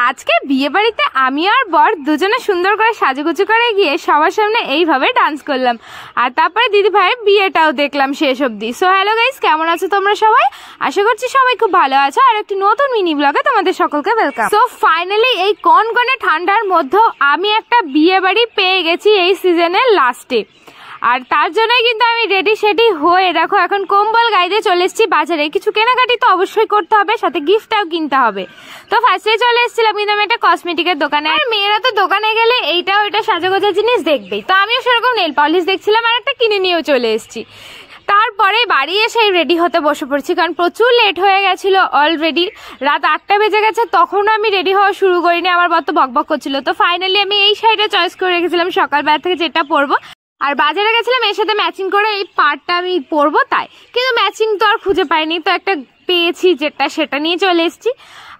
আজকে বিয়ে বাড়িতে আমি আর বর দুজনে সুন্দর করে সাজুগুজু করে গিয়ে সবার সামনে এইভাবে ডান্স করলাম। আর তারপরে দিদি ভাইয়ের বিয়েটাও দেখলাম শেষ অবধি। সো হ্যালো গাইস, কেমন আছো তোমরা সবাই? আশা করছি সবাই খুব ভালো আছো। আর একটি নতুন মিনি ব্লগে তোমাদের সকলকে ওয়েলকাম। সো ফাইনালি এই কনকনে ঠান্ডার মধ্যেও আমি একটা বিয়ে বাড়ি পেয়ে গেছি এই সিজনের লাস্টে। আর তার জন্যই কিন্তু আমি রেডি সেডি হয়ে দেখো এখন কম্বল গাইতে চলে এসেছি বাজারে। কিছু কেনাকাটি তো অবশ্যই করতে হবে, সাথে গিফটটাও কিনতে হবে। তো ফার্স্টে চলে এসেছিলাম কিন্তু আমি একটা কসমেটিকের দোকানে। আর মেয়েরা তো দোকানে গেলে এইটা ওইটা সাজাগোজা জিনিস দেখবেই, তো আমিও সেরকম নেল পলিশ দেখছিলাম আর একটা কিনে নিয়েও চলে এসেছি। তারপরে বাড়ি এসে রেডি হতে বসে পড়ছি, কারণ প্রচুর লেট হয়ে গেছিলো। অলরেডি রাত 8টা বেজে গেছে, তখনও আমি রেডি হওয়া শুরু করিনি। আমার বর তো বকবক করছিল। তো ফাইনালি আমি এই শাড়িটা চয়েস করে রেখেছিলাম সকালবেলা থেকে, যেটা পরবো। আর বাজারে গেছিলাম এর সাথে ম্যাচিং করে এই পার্টটা আমি পরবো তাই, কিন্তু ম্যাচিং তো আর খুঁজে পাইনি, তো একটা পেয়েছি যেটা সেটা নিয়ে চলে এসেছি।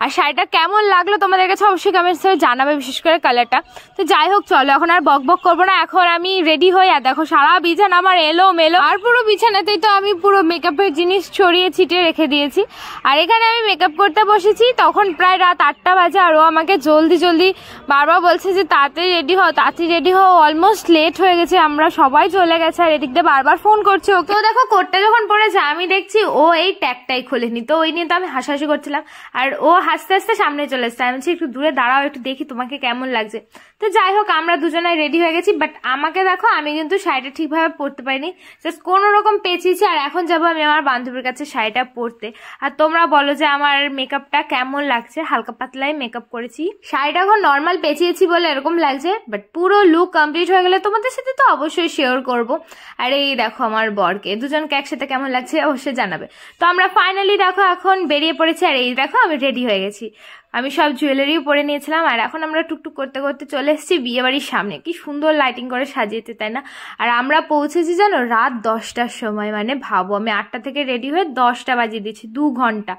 আর শাড়িটা কেমন লাগলো তোমাদের কাছে অবশ্যই কমেন্টসে জানাবে, বিশেষ করে কালারটা। তো যাই হোক, চলো এখন আর বকবক করবো না, এখন আমি রেডি হই। আর দেখো সারা বিছানা আমার এলো মেলো, আর পুরো বিছানাতেই তো আমি পুরো মেকআপের জিনিস ছড়িয়ে ছিটিয়ে রেখে দিয়েছি। আর এখানে আমি মেকআপ করতে বসেছি, তখন প্রায় রাত 8টা বাজে। আর ও আমাকে জলদি জলদি বারবার বলছে যে তাড়াতাড়ি রেডি হও, তাড়াতাড়ি রেডি হও। অলমোস্ট লেট হয়ে গেছে, আমরা সবাই চলে গেছে। আর এদিক দিয়ে বারবার ফোন করছে ওকে। ও দেখো কোটটা যখন পড়েছে আমি দেখছি ও এই ট্যাগটাই খোলেনি, তো ওই নিয়ে তো আমি হাসাহাসি করছিলাম। আর ও হাসতে হাসতে সামনে চলে এসছে। আমি বলছি একটু দূরে দাঁড়াও, একটু দেখি তোমাকে কেমন লাগছে। তো যাই হোক, আমরা দুজনাই রেডি হয়ে গেছি। বাট আমাকে দেখো, আমি কিন্তু শাড়িটা ঠিকভাবে পরতে পারিনি, জাস্ট কোনো রকম পেঁচিয়েছি। আর এখন যাবো আমি আমার বান্ধবীর কাছে শাড়িটা পরতে। আর তোমরা বলো যে আমার মেকআপটা কেমন লাগছে। হালকা পাতলাই মেকআপ করেছি, শাড়িটা এখন নর্মাল পেঁচিয়েছি বলে এরকম লাগছে। বাট পুরো লুক কমপ্লিট হয়ে গেলে তোমাদের সাথে তো অবশ্যই শেয়ার করব। আর এই দেখো আমার বরকে, দুজনকে একসাথে কেমন লাগছে অবশ্যই জানাবে। তো আমরা ফাইনালি দেখো এখন বেরিয়ে পড়েছি। আর এই দেখো আমি রেডি হয়ে গেছি, আমি সব জুয়েলারিও পরে নিয়েছিলাম। আর এখন আমরা টুকটুক করতে করতে চলে এসেছি বিয়ে বাড়ির সামনে। কি সুন্দর লাইটিং করে সাজিয়েছে, তাই না? আর আমরা পৌঁছেছি জানো রাত 10টার সময়। মানে ভাবো, আমি 8টা থেকে রেডি হয়ে 10টা বাজিয়ে দিয়েছি, 2 ঘন্টা।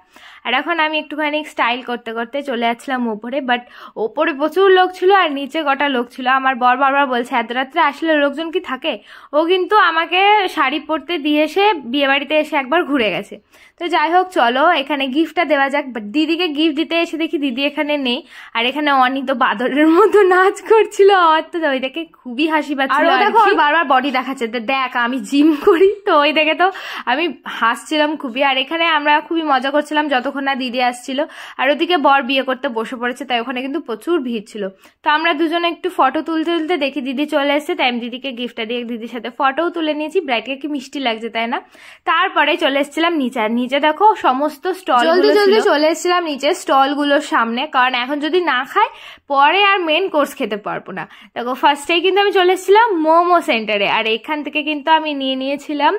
আর এখন আমি একটুখানি স্টাইল করতে করতে চলে যাচ্ছিলাম ওপরে। বাট ওপরে প্রচুর লোক ছিল আর নিচে কটা লোক ছিল। আমার বর বারবার বলছে এত রাত্রে আসলে লোকজন কি থাকে। ও কিন্তু আমাকে শাড়ি পরতে দিয়ে এসে বিয়ে বাড়িতে এসে একবার ঘুরে গেছে। তো যাই হোক, চলো এখানে গিফটটা দেওয়া যাক। বাট দিদিকে গিফট দিতে এসে দেখি দিদি এখানে নেই। আর এখানে অনি তো বাদরের মতো নাচ করছিল, তো ওই দেখে খুবই হাসি পাচ্ছিল। আর দেখো বারবার বডি দেখাচ্ছে, দেখ আমি জিম করি, তো ওই দেখে তো আমি হাসছিলাম খুবই। আর এখানে আমরা খুবই মজা করছিলাম যতক্ষণ না দিদি আসছিল। আর ওদিকে বর বিয়ে করতে বসে পড়েছে, তাই ওখানে কিন্তু প্রচুর ভিড় ছিল। তো আমরা দুজনে একটু ফটো তুলতে তুলতে দেখি দিদি চলে এসেছে, তাই আমি দিদিকে গিফটটা দিয়ে দিদির সাথে ফটোও তুলে নিয়েছি। ব্রাইডকে কি মিষ্টি লাগছে, তাই না? তারপরে চলে এসেছিলাম নিচে। আর নিচে দেখো সমস্ত স্টল, জলদি জলদি চলে এসেছিলাম নিচে স্টলগুলোর সামনে, কারণ এখন যদি না খাই পরে আর মেন কোর্স খেতে পারবো না। দেখো ফার্স্টেই কিন্তু আমি চলে এসেছিলাম মোমো সেন্টারে। আর এখান থেকে কিন্তু আমি নিয়ে নিয়েছিলাম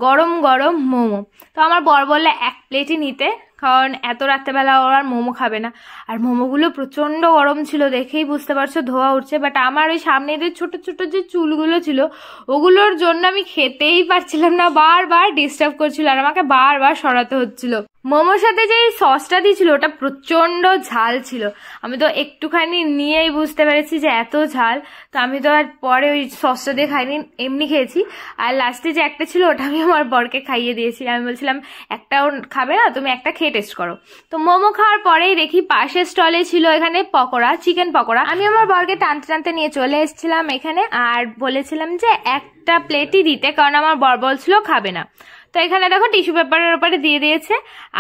গরম গরম মোমো। তো আমার বর বললে 1 প্লেটই নিতে, কারণ এত রাত্রেবেলা ওর আর মোমো খাবে না। আর মোমোগুলো প্রচন্ড গরম ছিল, দেখেই বুঝতে পারছো ধোয়া উঠছে। বাট আমার ওই সামনে যে ছোট ছোট যে চুলগুলো ছিল ওগুলোর জন্য আমি খেতেই পারছিলাম না, বারবার ডিস্টার্ব করছিল আর আমাকে বারবার সরাতে হচ্ছিল। মোমোর সাথে যে সসটা দিয়েছিল ওটা প্রচন্ড ঝাল ছিল, আমি তো একটুখানি নিয়েই বুঝতে পেরেছি যে এত ঝাল। তো আমি তো আর পরে ওই সসটা দিয়ে খাইনি, এমনি খেয়েছি। আর লাস্টে যে একটা ছিল ওটা আমি আমার বরকে খাইয়ে দিয়েছি। আমি বলছিলাম একটাও খাবে না, তুমি একটা খেয়ে টেস্ট করো। তো মোমো খাওয়ার পরেই দেখি পাশের স্টলে ছিল এখানে পকোড়া, চিকেন পকোড়া। আমি আমার বরকে টানতে টানতে নিয়ে চলে এসেছিলাম এখানে, আর বলেছিলাম যে একটা প্লেটই দিতে, কারণ আমার বর বলছিল খাবে না। তো এখানে দেখো টিস্যু পেপারের উপরে দিয়ে দিয়েছে।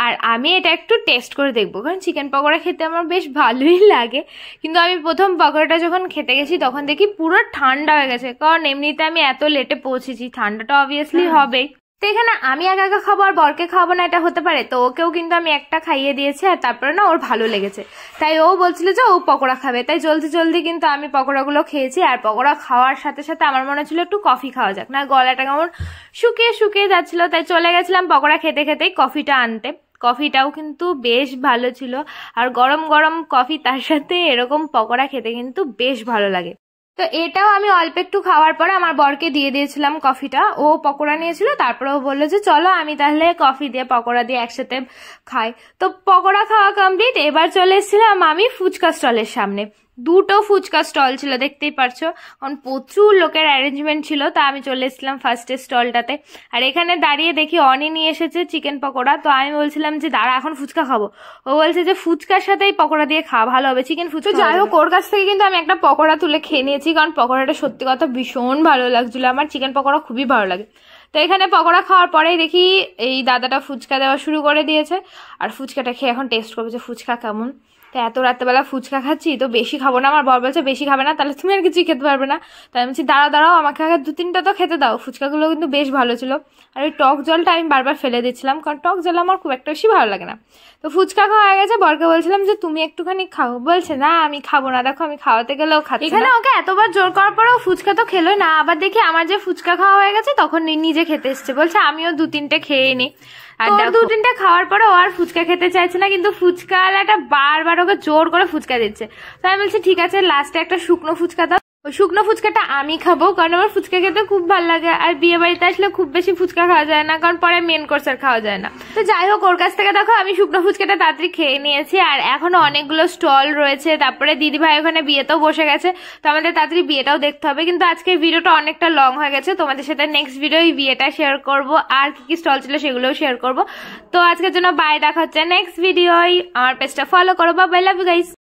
আর আমি এটা একটু টেস্ট করে দেখবো, কারণ চিকেন পকোড়া খেতে আমার বেশ ভালোই লাগে। কিন্তু আমি প্রথম পকোড়াটা যখন খেতে গেছি তখন দেখি পুরো ঠান্ডা হয়ে গেছে, কারণ এমনিতে আমি এত লেটে পৌঁছেছি, ঠান্ডাটা অবভিয়াসলি হবেই। তো এখানে আমি একা একা খাবো আর বরকে খাবো না, এটা হতে পারে? তো ওকেও কিন্তু আমি একটা খাইয়ে দিয়েছি। আর তারপরে না ওর ভালো লেগেছে, তাই ও বলছিল যে ও পকোড়া খাবে, তাই জলদি জলদি কিন্তু আমি পকোড়াগুলো খেয়েছি। আর পকোড়া খাওয়ার সাথে সাথে আমার মনে হচ্ছিল একটু কফি খাওয়া যাক, না গলাটা কেমন শুকিয়ে শুকিয়ে যাচ্ছিল। তাই চলে গেছিলাম পকোড়া খেতে খেতেই কফিটা আনতে। কফিটাও কিন্তু বেশ ভালো ছিল, আর গরম গরম কফি তার সাথে এরকম পকোড়া খেতে কিন্তু বেশ ভালো লাগে। তো এটাও আমি অল্প একটু খাওয়ার পরে আমার বরকে দিয়ে দিয়েছিলাম কফিটা। ও পকোড়া নিয়েছিল, তারপরে ও বললো যে চলো আমি তাহলে কফি দিয়ে পকোড়া দিয়ে একসাথে খাই। তো পকোড়া খাওয়া কমপ্লিট, এবার চলে এসেছিলাম আমি ফুচকা স্টলের সামনে। দুটো ফুচকা স্টল ছিল, দেখতেই পারছো, কারণ প্রচুর লোকের অ্যারেঞ্জমেন্ট ছিল। তা আমি চলে এসেছিলাম ফার্স্টের স্টলটাতে। আর এখানে দাঁড়িয়ে দেখি অনি নিয়ে এসেছে চিকেন পকোড়া। তো আমি বলছিলাম যে দাঁড়া, এখন ফুচকা খাবো। ও বলছে যে ফুচকার সাথেই পকোড়া দিয়ে খাওয়া ভালো হবে, চিকেন ফুচকা। যাই হোক, ওর কাছ থেকে কিন্তু আমি একটা পকোড়া তুলে খেয়ে নিয়েছি, কারণ পকোড়াটা সত্যি কথা ভীষণ ভালো লাগছিল। আমার চিকেন পকোড়া খুবই ভালো লাগে। তো এখানে পকোড়া খাওয়ার পরেই দেখি এই দাদাটা ফুচকা দেওয়া শুরু করে দিয়েছে। আর ফুচকাটা খেয়ে এখন টেস্ট করবে যে ফুচকা কেমন। তো এত রাত্রেবেলা ফুচকা খাচ্ছি, তো বেশি খাবো না। আমার বর বলছে বেশি খাবে না, তাহলে তুমি আর কিছুই খেতে পারবে না। তাই আমি বলছি দাঁড়াও আমাকে আগে 2-3টা তো খেতে দাও। ফুচকাগুলো কিন্তু বেশ ভালো ছিল। আর ওই টক জলটা আমি বারবার ফেলে দিচ্ছিলাম, কারণ টক জল আমার খুব একটা বেশি ভালো লাগে না। তো ফুচকা খাওয়া হয়ে গেছে, বরকে বলছিলাম যে তুমি একটুখানি খাও। বলছে না আমি খাবো না, দেখো আমি খাওয়াতে গেলেও খাচ্ছি। এখানে ওকে এতবার জোর করার পরেও ফুচকা তো খেলোই না। আবার দেখি আমার যে ফুচকা খাওয়া হয়ে গেছে, তখন নিজে খেতে এসছে। বলছে আমিও 2-3টে খেয়ে নি। আর 2-3টে খাওয়ার পরে ও আর ফুচকা খেতে চাইছে না, কিন্তু ফুচকাওয়ালাটা বারবার ওকে জোর করে ফুচকা দিচ্ছে। তো আমি বলছি ঠিক আছে, লাস্টে একটা শুকনো ফুচকা দাও। ওই শুকনো ফুচকাটা আমি খাবো, কারণ আমার ফুচকা খেতে খুব ভালো লাগে। আর বিয়ে বাড়িতে আসলে খুব বেশি ফুচকা খাওয়া যায় না, কারণ পরে মেন কোর্স আর খাওয়া যায় না। তো যাই হোক, ওর কাছ থেকে দেখো আমি শুকনো ফুচকাটা তাড়াতাড়ি খেয়ে নিয়েছি। আর এখনো অনেকগুলো স্টল রয়েছে। তারপরে দিদি ভাই ওখানে বিয়েতেও বসে গেছে, তো আমাদের তাড়াতাড়ি বিয়েটাও দেখতে হবে। কিন্তু আজকে ভিডিওটা অনেকটা লং হয়ে গেছে, তোমাদের সাথে নেক্সট ভিডিও বিয়েটা শেয়ার করব, আর কি কি স্টল ছিল সেগুলোও শেয়ার করব। তো আজকের জন্য বাই, দেখা হচ্ছে নেক্সট ভিডিও। আমার পেজটা ফলো করো, বাই, লাভ ইউ গাইস।